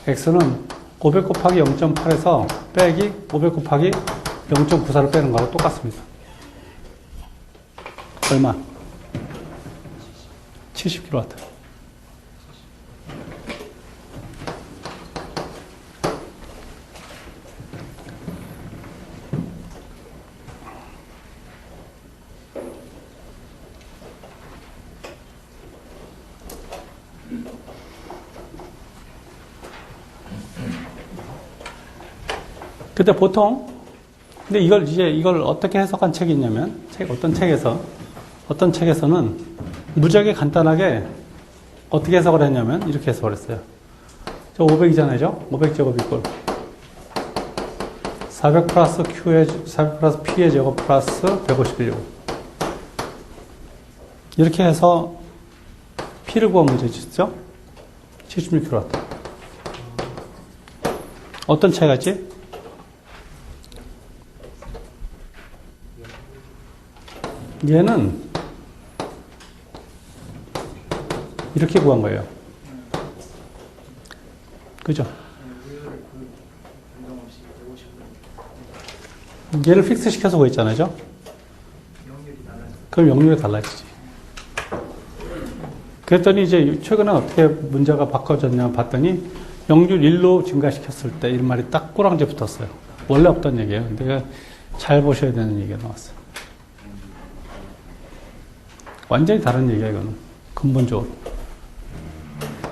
x는 500 곱하기 0.8에서 빼기 500 곱하기 0.94를 빼는 거하고 똑같습니다. 얼마? 70kW. 근데 보통, 근데 이걸 어떻게 해석한 책이 있냐면, 어떤 책에서는 무지하게 간단하게 어떻게 해석을 했냐면, 이렇게 해석을 했어요. 저 500이잖아요. 500제곱 이꼴 400 플러스 P의 제곱 플러스 151제곱. 이렇게 해서 P를 구하면 문제 주시죠? 76kW. 어떤 차이가지? 얘는 이렇게 구한 거예요. 그죠? 얘를 픽스 시켜서 구했잖아요. 그럼 역률이 달라지지. 그랬더니 이제 최근에 어떻게 문제가 바꿔졌냐 봤더니 역률 1로 증가시켰을 때 이런 말이 딱 꼬랑지 붙었어요. 원래 없던 얘기예요. 근데 잘 보셔야 되는 얘기가 나왔어요. 완전히 다른 얘기야, 이거는. 근본적으로.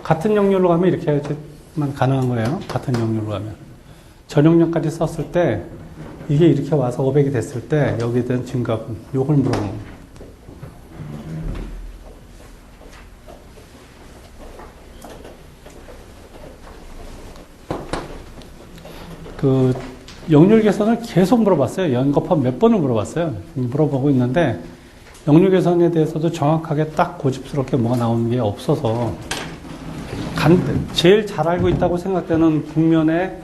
같은 역률로 가면 이렇게 해야지만 가능한 거예요. 같은 역률로 가면. 전용량까지 썼을 때, 이게 이렇게 와서 500이 됐을 때, 여기에 대한 증가분, 요걸 물어보는 거예요. 그, 역률 계산을 계속 물어봤어요. 연거판 몇 번을 물어봤어요. 물어보고 있는데, 역률 계산에 대해서도 정확하게 딱 고집스럽게 뭐가 나오는 게 없어서 제일 잘 알고 있다고 생각되는 국면의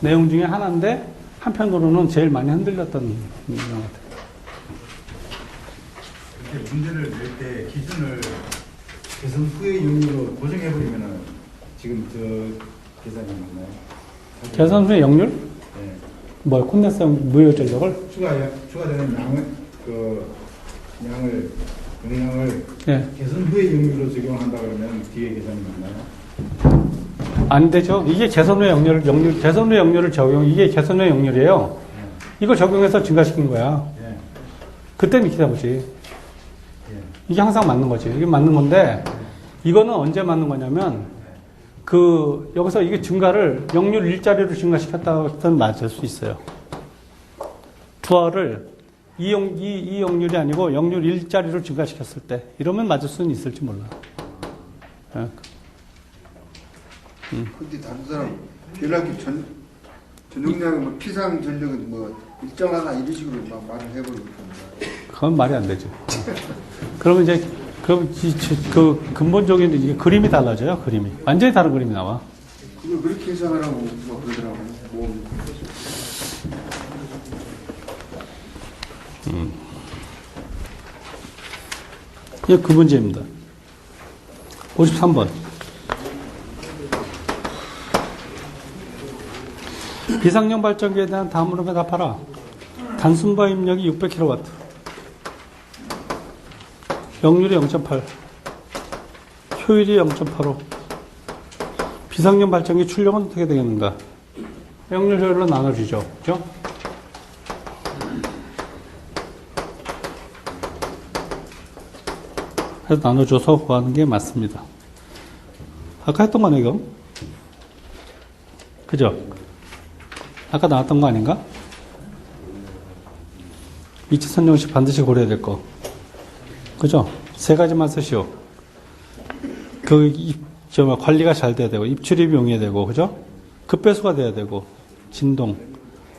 내용 중에 하나인데 한편으로는 제일 많이 흔들렸던 내용 같아요.
이렇게 문제를 낼 때 기준을 계산 후의 역률로 고정해버리면은 지금 저 계산이 맞나요?
계산 후의 역률?
네.
뭐 콘덴서 무효 전력을?
추가되는 양을
예.
계산 후의 역률로 적용한다 그러면 뒤에 계산이 맞나요?
안 되죠. 이게 계산 후의 계산 후의 역률을 이게 계산 후의 역률이에요. 이거 적용해서 증가시킨 거야.
예.
그때는 이렇게 해보지.
예.
이게 항상 맞는 거지. 이게 맞는 건데, 이거는 언제 맞는 거냐면, 여기서 이게 증가를 역률 일자리로 증가시켰다고 해서 맞을 수 있어요. 부하를 이 역률이 아니고 역률 일자리로 증가시켰을 때, 이러면 맞을 수는 있을지 몰라.
근데 다른 사람 변압기 전용량은 뭐 피상 전력은 뭐 일정하나 이런 식으로 막 말을 해버리고 있습니다.
그건 말이 안 되죠. 그러면 이제 그 근본적인 이게 그림이 달라져요. 그림이 완전히 다른 그림이 나와.
그걸 그렇게 해석하라고 뭐 그러더라고요. 뭐
이게 그 문제입니다. 53번. 비상용 발전기에 대한 다음 물음에 답하라. 단순바 입력이 600kW. 역률이 0.8. 효율이 0.85. 비상용 발전기 출력은 어떻게 되겠는가? 역률 효율로 나눠지죠. 그죠? 그래서 나눠줘서 구하는 게 맞습니다. 아까 했던 거네, 이거. 그죠? 아까 나왔던 거 아닌가? 이치선 형식 반드시 고려해야 될 거. 그죠? 세 가지만 쓰시오. 관리가 잘 돼야 되고, 입출입이 용이해야 되고, 그죠? 급배수가 돼야 되고, 진동,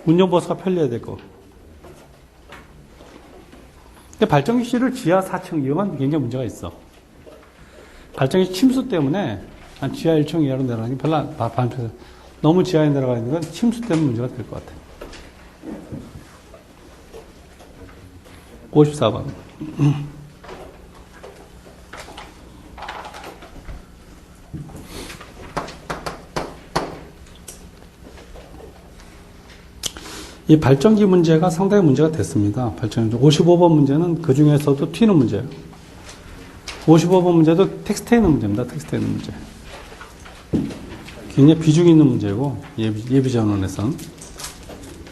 운영보수가 편리해야 되고. 근데 발전기 C를 지하 4층 이용한 굉장히 문제가 있어. 발전기 침수 때문에 한 지하 1층 이하로 내려가는 게 별로 반대로 너무 지하에 내려가 있는 건 침수 때문에 문제가 될 것 같아. 54번. 이 발전기 문제가 상당히 문제가 됐습니다. 발전기 55번 문제는 그 중에서도 튀는 문제예요. 55번 문제도 텍스트에 있는 문제입니다. 텍스트에 있는 문제. 굉장히 비중 있는 문제고 예비 전원에선.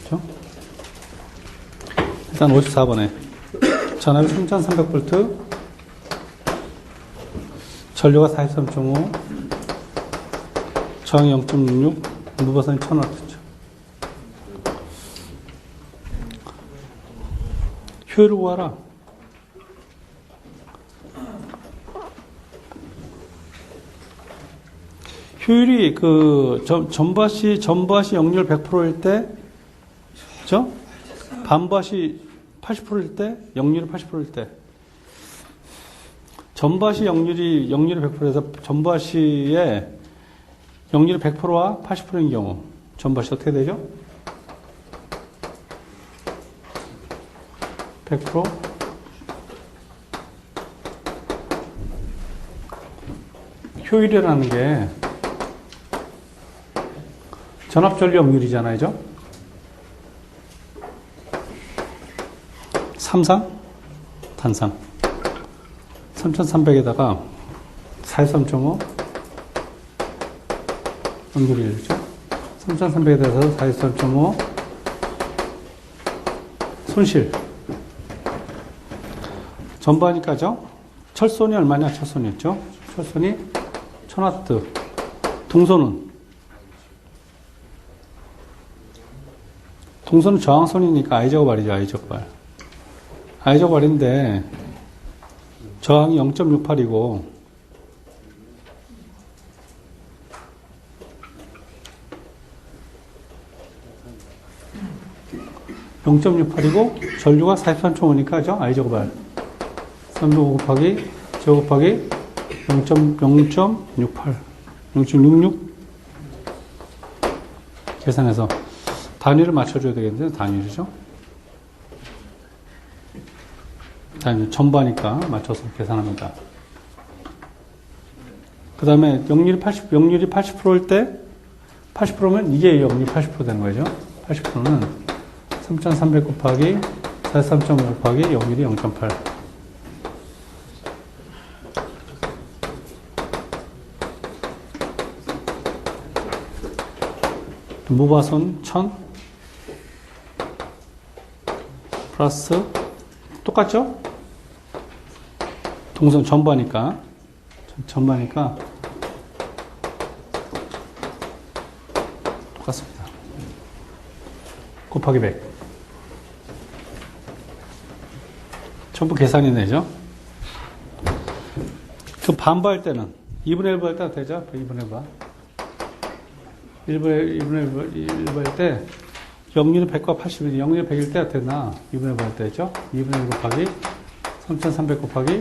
그렇죠? 일단 54번에 전압이 3300V, 전류가 43.5, 저항이 0.66, 무버선이 1000W죠. 효율을 구하라. 효율이 전바시 역률 100%일 때, 그죠? 반바시 80%일 때, 역률이 80%일 때. 전바시 역률이 100%에서 전바시의 역률이 100%와 80%인 경우, 전바시 어떻게 되죠? 100%? 효율이라는 게 전압전류 역률이잖아요. 그죠? 3상, 단상. 3300에다가 43.5 역률이죠. 3300에다가 43.5 손실. 전부하니까죠. 철손이 얼마냐? 철손이었죠. 철손이 1000W. 동선은 저항선이니까 I제곱알이죠. I제곱알. I제곱알인데 저항이 0.68이고 전류가 43.5니까 죠 I제곱알. 3.5 곱하기 제곱 곱하기 0.68 0.66 계산해서 단위를 맞춰줘야 되겠는데 단위죠. 단위 전부하니까 맞춰서 계산합니다. 그 다음에 역률이 80%일 때 80%면 이게 역률이 80% 되는 거죠. 80%는 3300 곱하기 43.5 곱하기 역률이 0.8. 무바선 1000 플러스 똑같죠? 동선 전부하니까 똑같습니다. 곱하기 100 전부 계산이 되죠? 그 반부할 때는 2분의 1부 할 때가 되죠? 2분의 1부 1분의 1때 역률이 100과 80이 역률이 100일 때 어떻게 되나? 2분의 1할 때죠? 2분의 1 곱하기 3300 곱하기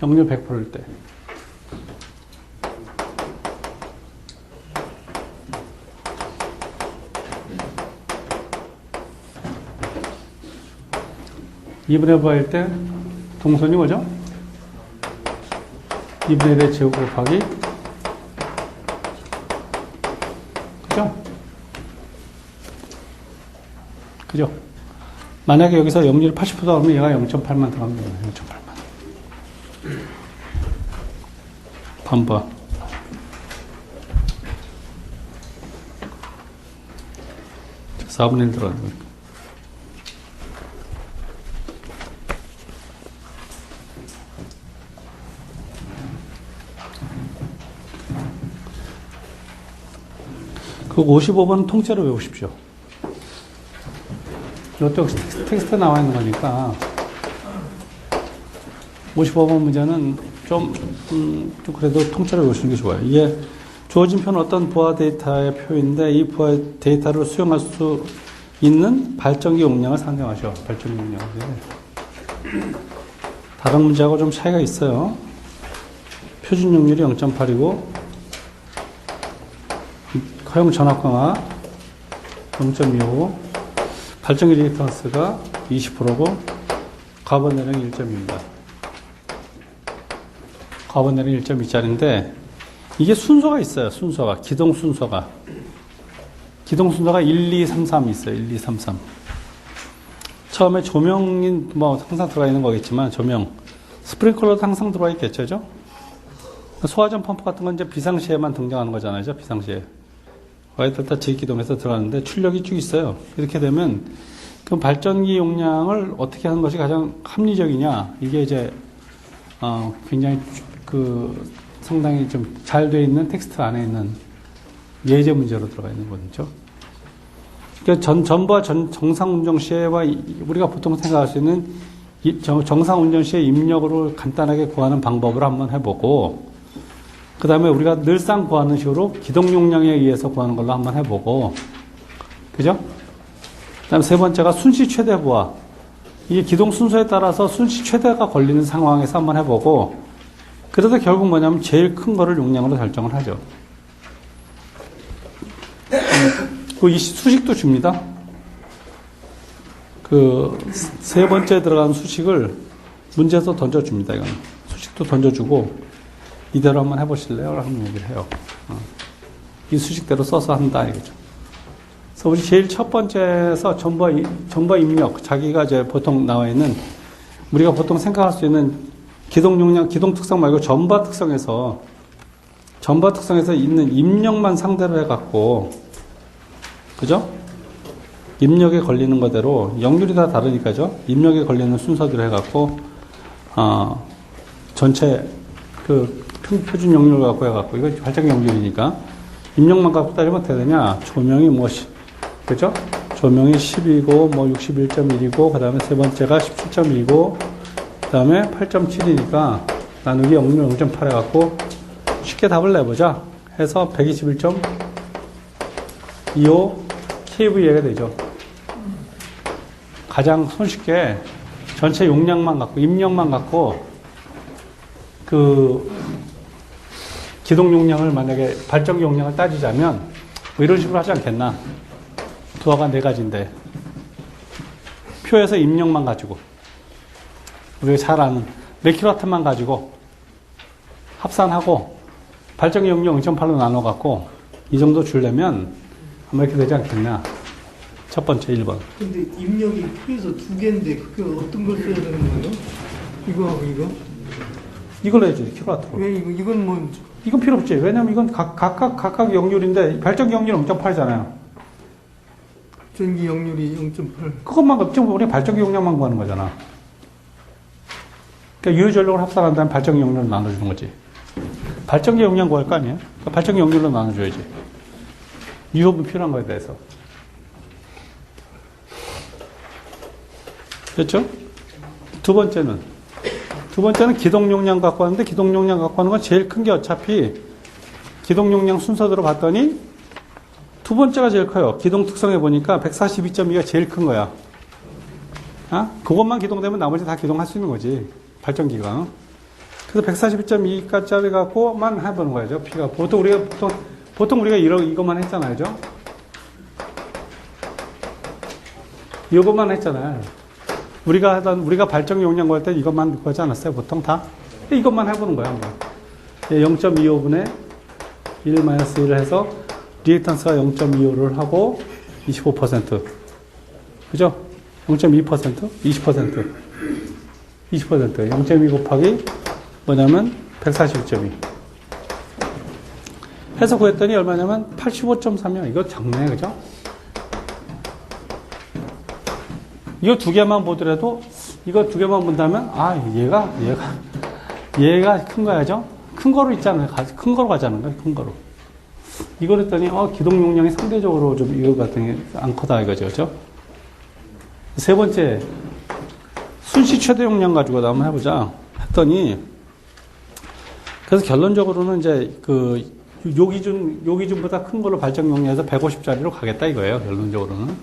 역률 100%일 때. (2분의 5일 때) 동선이 뭐죠? 2분의 1의 제곱 곱하기 그죠? 만약에 여기서 역률이 80%다 그러면 얘가 0.8만 들어갑니다. 0.8만. 반번. 자, 4분의 1 들어가는 거니까. 그 55번 통째로 외우십시오. 이쪽 텍스트 나와 있는 거니까 55번 문제는 좀 그래도 통째로 외우시는 게 좋아요. 이게 주어진 표는 어떤 부하 데이터의 표인데 이 부하 데이터를 수용할 수 있는 발전기 용량을 상정하셔. 발전기 용량. 다른 문제하고 좀 차이가 있어요. 표준 용률이 0.8이고 허용 전압 강화 0.25 발전기 리액턴스가 20%고 가번 내력이 1.2입니다. 가번 내력이 1.2짜리인데 이게 순서가 있어요. 순서가 기동 순서가 1, 2, 3, 3 있어요. 1, 2, 3, 3 처음에 조명이 뭐 항상 들어가 있는 거겠지만 조명 스프링클러도 항상 들어가 있겠죠. 소화전 펌프 같은 건 이제 비상시에만 등장하는 거잖아요. 비상시에 와이드타 제기동에서 들어가는데 출력이 쭉 있어요. 이렇게 되면 그 발전기 용량을 어떻게 하는 것이 가장 합리적이냐 이게 이제 굉장히 상당히 좀 잘 되어 있는 텍스트 안에 있는 예제 문제로 들어가 있는 거죠. 그러니까 전부와 정상 운전 시에와 우리가 보통 생각할 수 있는 정상 운전 시의 입력으로 간단하게 구하는 방법을 한번 해보고 그 다음에 우리가 늘상 구하는 식으로 기동 용량에 의해서 구하는 걸로 한번 해보고, 그죠? 그 다음에 세 번째가 순시 최대 부하. 이게 기동 순서에 따라서 순시 최대가 걸리는 상황에서 한번 해보고, 그래서 결국 뭐냐면 제일 큰 거를 용량으로 설정을 하죠. 이 수식도 줍니다. 세 번째 들어간 수식을 문제에서 던져줍니다. 이건 수식도 던져주고, 이대로 한번 해보실래요? 한번 얘기를 해요. 이 수식대로 써서 한다, 이거죠. 그래서 우리 제일 첫 번째에서 정보 입력, 자기가 이제 보통 나와 있는, 우리가 보통 생각할 수 있는 기동 용량, 기동 특성 말고 전바 특성에서 있는 입력만 상대로 해갖고, 그죠? 입력에 걸리는 거대로, 역률이 다 다르니까죠? 입력에 걸리는 순서대로 해갖고, 전체, 표준 역률 갖고 해갖고, 이거 발전기 역률이니까, 입력만 갖고 따지면 어떻게 되냐? 조명이 그죠? 조명이 10이고, 61.1이고, 그 다음에 세 번째가 17.2고, 그 다음에 8.7이니까, 나누기 역률 0.8 해갖고, 쉽게 답을 내보자. 해서 121.25 kVA가 되죠. 가장 손쉽게 전체 용량만 갖고, 입력만 갖고, 기동 용량을 만약에 발전기 용량을 따지자면 뭐 이런 식으로 하지 않겠나? 부하가 4가지인데 표에서 입력만 가지고 우리가 잘 아는 몇 킬로와트만 가지고 합산하고 발전기 용량 0.8로 나눠 갖고 이 정도 주려면 아마 이렇게 되지 않겠나? 첫 번째 1번.
근데 입력이 표에서 2개인데 그게 어떤 걸 써야 되는 거예요? 이거하고 이거?
이걸로 해야지, 킬로와트로.
왜 이건
이건 필요 없지. 왜냐면 이건 각각 역률인데, 발전기 역률 0.8이잖아요.
전기 역률이 0.8.
그것만 걱정, 우리 발전기 용량만 구하는 거잖아. 그러니까 유효전력을 합산한 다음에 발전기 용량을 나눠주는 거지. 발전기 용량 구할 거 아니에요? 그러니까 발전기 역률로 나눠줘야지. 유효분 필요한 거에 대해서. 됐죠? 두 번째는 기동 용량 갖고 하는데, 기동 용량 갖고 하는 건 제일 큰 게 어차피 기동 용량 순서대로 봤더니 두 번째가 제일 커요. 기동 특성에 보니까 142.2가 제일 큰 거야. 그것만 기동되면 나머지 다 기동할 수 있는 거지. 발전기가. 그래서 142.2까지 갖고만 해보는 거죠. P가. 보통 우리가 이것만 했잖아요. 그죠? 이것만 했잖아요. 우리가 발전기 용량 구할 때 이것만 넣고 하지 않았어요? 보통 다? 이것만 해보는 거야. 0.25분의 1-1을 해서 리액턴스가 0.25를 하고 25%. 그죠? 0.2%? 20%. 0.2 곱하기 뭐냐면 141.2. 해서 구했더니 얼마냐면 85.3이야. 이거 작네. 그죠? 이거 두 개만 보더라도, 이거 두 개만 본다면, 얘가 큰 거야죠? 큰 거로 있잖아요. 큰 거로 가자는 거예요. 큰 거로. 이걸 했더니, 기동 용량이 상대적으로 좀 이거 같은 게 안 크다 이거죠. 그죠? 세 번째, 순시 최대 용량 가지고 한번 해보자. 했더니, 그래서 결론적으로는 이제 요 기준보다 큰 걸로 발전 용량에서 150짜리로 가겠다 이거예요. 결론적으로는.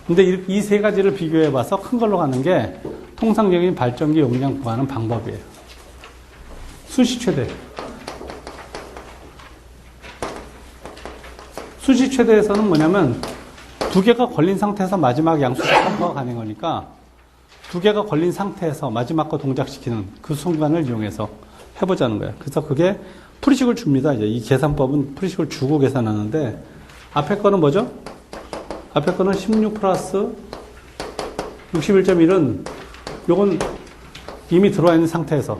근데 이 세 가지를 비교해 봐서 큰 걸로 가는 게 통상적인 발전기 용량 구하는 방법이에요. 순시 최대. 순시 최대에서는 뭐냐면 두 개가 걸린 상태에서 마지막 양수가 컴퍼가 가는 거니까 두 개가 걸린 상태에서 마지막 거 동작시키는 그 순간을 이용해서 해보자는 거예요. 그래서 그게 프리식을 줍니다. 이제 이 계산법은 프리식을 주고 계산하는데 앞에 거는 뭐죠? 앞에 거는 16 플러스 61.1은 요건 이미 들어와 있는 상태에서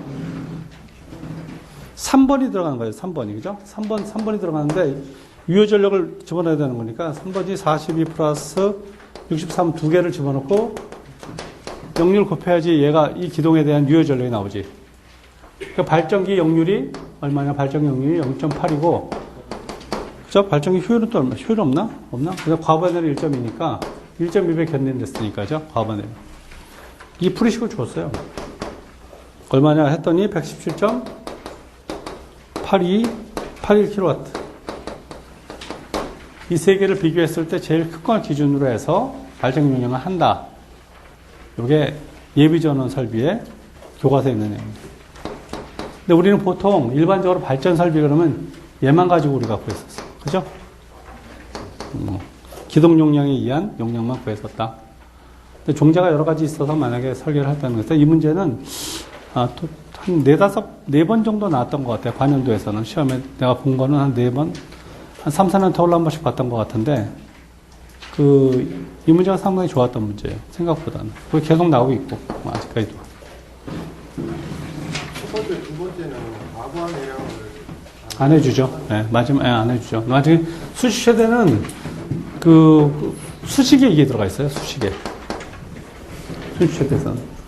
3번이 들어가는 거예요. 3번이. 그죠? 3번이 들어가는데 유효 전력을 집어넣어야 되는 거니까 3번이 42 플러스 63 두 개를 집어넣고 역률 곱해야지 얘가 이 기동에 대한 유효 전력이 나오지. 그러니까 발전기 역률이 얼마냐? 발전기 역률이 0.8이고 그죠? 발전기 효율은 또 얼마? 효율 없나? 그래서 과반에는 1.2니까 1.2배 견딘됐으니까죠. 과반에는. 이 프리식을 줬어요. 얼마냐 했더니 117.81kW. 이 세 개를 비교했을 때 제일 큰 걸 기준으로 해서 발전기 용량을 한다. 이게 예비전원 설비의 교과서에 있는 내용입니다. 근데 우리는 보통 일반적으로 발전 설비 그러면 얘만 가지고 우리가 구했었어. 그죠? 기동 용량에 의한 용량만 구했었다. 근데 종자가 여러 가지 있어서 만약에 설계를 했다는 것은 이 문제는 한 4번 정도 나왔던 것 같아요. 관연도에서는. 시험에 내가 본 거는 한 4번, 한 3, 4년 터울로 한 번씩 봤던 것 같은데 이 문제가 상당히 좋았던 문제예요. 생각보다는. 그게 계속 나오고 있고 아직까지도.
첫 번째, 두 번째는 과부하 내용을
안 해주죠. 네, 마지막에 안 해주죠. 나중에 수식 최대는 수식에 이게 들어가 있어요. 수식에. 수식 최대에서는.